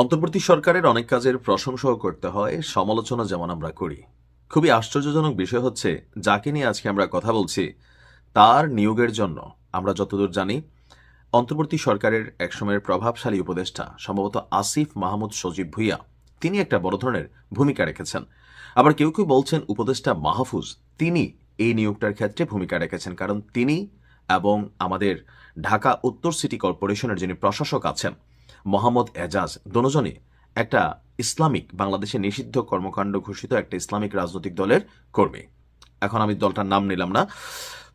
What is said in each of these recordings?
অন্তর্বর্তী সরকারের অনেক কাজের প্রশংসাও করতে হয়, সমালোচনা যেমন আমরা করি। খুবই আশ্চর্যজনক বিষয় হচ্ছে, যাকে নিয়ে আজকে আমরা কথা বলছি, তার নিয়োগের জন্য আমরা যতদূর জানি, অন্তর্বর্তী সরকারের একসময়ের প্রভাবশালী উপদেষ্টা সম্ভবত আসিফ মাহমুদ সজীব ভুইয়া তিনি একটা বড় ধরনের ভূমিকা রেখেছেন। আবার কেউ কেউ বলছেন উপদেষ্টা মাহফুজ তিনি এই নিয়োগটার ক্ষেত্রে ভূমিকা রেখেছেন, কারণ তিনি এবং আমাদের ঢাকা উত্তর সিটি কর্পোরেশনের যিনি প্রশাসক আছেন মোহাম্মদ এজাজ দোনোজনই একটা ইসলামিক, বাংলাদেশে নিষিদ্ধ কর্মকাণ্ড ঘোষিত একটা ইসলামিক রাজনৈতিক দলের কর্মী। এখন আমি দলটার নাম নিলাম না।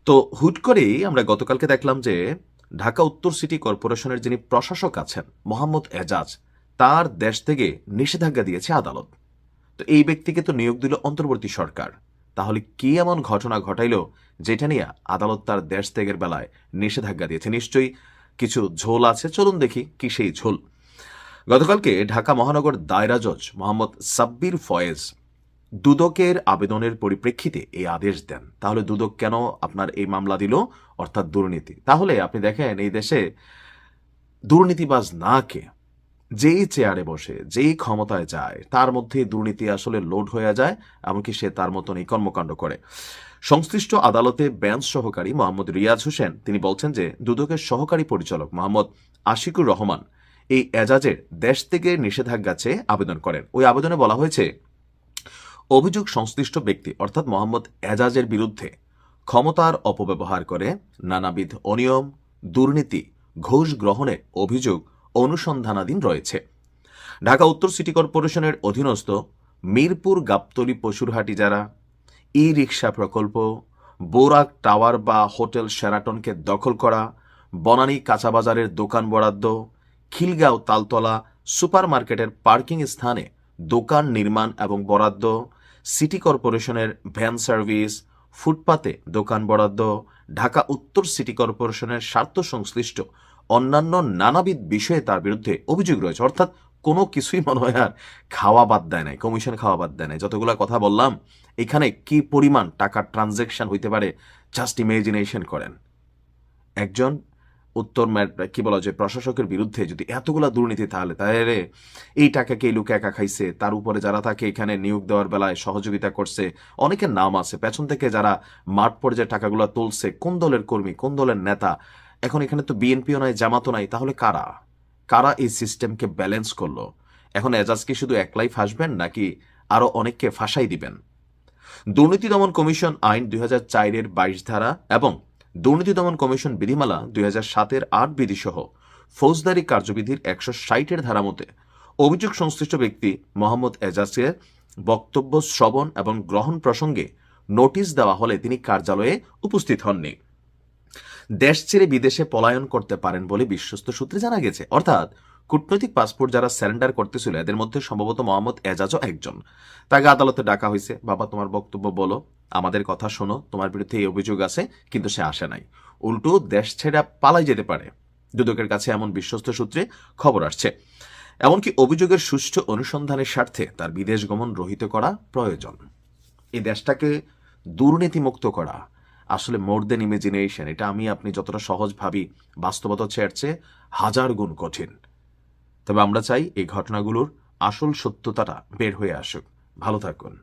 তো হুট করেই আমরা গতকালকে দেখলাম যে ঢাকা উত্তর সিটি কর্পোরেশনের যিনি প্রশাসক আছেন মোহাম্মদ এজাজ, তার দেশ থেকে নিষেধাজ্ঞা দিয়েছে আদালত। তো এই ব্যক্তিকে তো নিয়োগ দিল অন্তর্বর্তী সরকার, তাহলে কি এমন ঘটনা ঘটাইল যেটা নিয়ে আদালত তার দেশ ত্যাগের বেলায় নিষেধাজ্ঞা দিয়েছে? নিশ্চয়ই কিছু ঝোল আছে, চলুন দেখি কি সেই ঝোল। গতকালকে ঢাকা মহানগর দায়রা জজ মোহাম্মদ সাব্বির ফয়েজ দুদকের আবেদনের পরিপ্রেক্ষিতে এই আদেশ দেন। তাহলে দুদক কেন আপনার এই মামলা দিল, অর্থাৎ দুর্নীতি? তাহলে আপনি দেখেন এই দেশে দুর্নীতিবাজ না কে, যেই চেয়ারে বসে যেই ক্ষমতায় যায় তার মধ্যে দুর্নীতি আসলে লোড হয়ে যায়, এমনকি সে তার মতন এই কর্মকাণ্ড করে। সংশ্লিষ্ট আদালতে বেঞ্চ সহকারী মোহাম্মদ রিয়াজ হোসেন তিনি বলছেন যে দুদকের সহকারী পরিচালক মোহাম্মদ আশিকুর রহমান এই এজাজের দেশ থেকে নিষেধাজ্ঞা চেয়ে আবেদন করেন। ওই আবেদনে বলা হয়েছে, অভিযোগ সংশ্লিষ্ট ব্যক্তি অর্থাৎ মোহাম্মদ এজাজের বিরুদ্ধে ক্ষমতার অপব্যবহার করে নানাবিধ অনিয়ম, দুর্নীতি, ঘুষ গ্রহণের অভিযোগ অনুসন্ধানাধীন রয়েছে। ঢাকা উত্তর সিটি কর্পোরেশনের অধীনস্থ মিরপুর গাবতলী পশুরহাটি যারা, ই রিক্সা প্রকল্প, বোরাক টাওয়ার বা হোটেল শেরাটনকে দখল করা, বনানী কাঁচাবাজারের দোকান বরাদ্দ, খিলগাঁও তালতলা সুপার মার্কেটের পার্কিং স্থানে দোকান নির্মাণ এবং বরাদ্দ, সিটি কর্পোরেশনের ভ্যান সার্ভিস, ফুটপাতে দোকান বরাদ্দ, ঢাকা উত্তর সিটি কর্পোরেশনের স্বার্থ সংশ্লিষ্ট অন্যান্য নানাবিধ বিষয়ে তার বিরুদ্ধে অভিযোগ রয়েছে। অর্থাৎ কোনো কিছুই মনে হয় আর খাওয়া বাদ দেয় নাই, কমিশন খাওয়া বাদ দেয় নাই। যতগুলো কথা বললাম, এখানে কি পরিমাণ টাকার ট্রানজ্যাকশন হইতে পারে জাস্ট ইমেজিনেশন করেন। একজন উত্তর কি বলা যায় প্রশাসকের বিরুদ্ধে যদি এতগুলা দুর্নীতি, তাহলে এই টাকাকে এই লোক একা খাইছে, তার উপরে যারা তাকে এখানে নিয়োগ দেওয়ার বেলায় সহযোগিতা করছে অনেকের নাম আছে, পেছন থেকে যারা মাঠ পর্যায়ে টাকাগুলো তুলছে, কোন দলের কর্মী, কোন দলের নেতা। এখন এখানে তো বিএনপিও নাই, জামাতও নাই, তাহলে কারা কারা এই সিস্টেমকে ব্যালেন্স করলো? এখন এজাজ কি শুধু একলাই ফাঁসবেন, নাকি আরো অনেককে ফাঁসাই দিবেন? দুর্নীতি দমন কমিশন আইন 2004-এর 22 ধারা এবং দুর্নীতি দমন কমিশন বিধিমালা 2007-এর 8 বিধি সহ ফৌজদারি কার্যবিধির 160-এর ধারা মতে অভিযোগ সংশ্লিষ্ট ব্যক্তি মোহাম্মদ এজাজকে বক্তব্য শ্রবণ এবং গ্রহণ প্রসঙ্গে নোটিশ দেওয়া হলে তিনি কার্যালয়ে উপস্থিত হননি। দেশ ছেড়ে বিদেশে পলায়ন করতে পারেন বলে বিশ্বস্ত সূত্রে জানা গেছে। অর্থাৎ কূটনৈতিক পাসপোর্ট যারা স্যারেন্ডার করতেছিল এদের মধ্যে সম্ভবত মোহাম্মদ এজাজও একজন। তাকে আদালতে ডাকা হয়েছে, বাবা তোমার বক্তব্য বলো, আমাদের কথা শোনো, তোমার বিরুদ্ধে এই অভিযোগ আছে, কিন্তু সে আসে নাই। উল্টো দেশ ছেড়ে পালাই যেতে পারে, দুদকের কাছে এমন বিশ্বস্ত সূত্রে খবর আসছে। এমনকি অভিযোগের সুষ্ঠু অনুসন্ধানের স্বার্থে তার বিদেশ গমন রহিত করা প্রয়োজন। এই দেশটাকে দুর্নীতিমুক্ত করা আসলে মোর দেন ইমেজিনেশন। এটা আমি আপনি যতটা সহজ ভাবি, বাস্তবতা হচ্ছে এর চেয়ে 1000 গুণ কঠিন। তবে আমরা চাই এই ঘটনাগুলোর আসল সত্যতাটা বের হয়ে আসুক। ভালো থাকুন।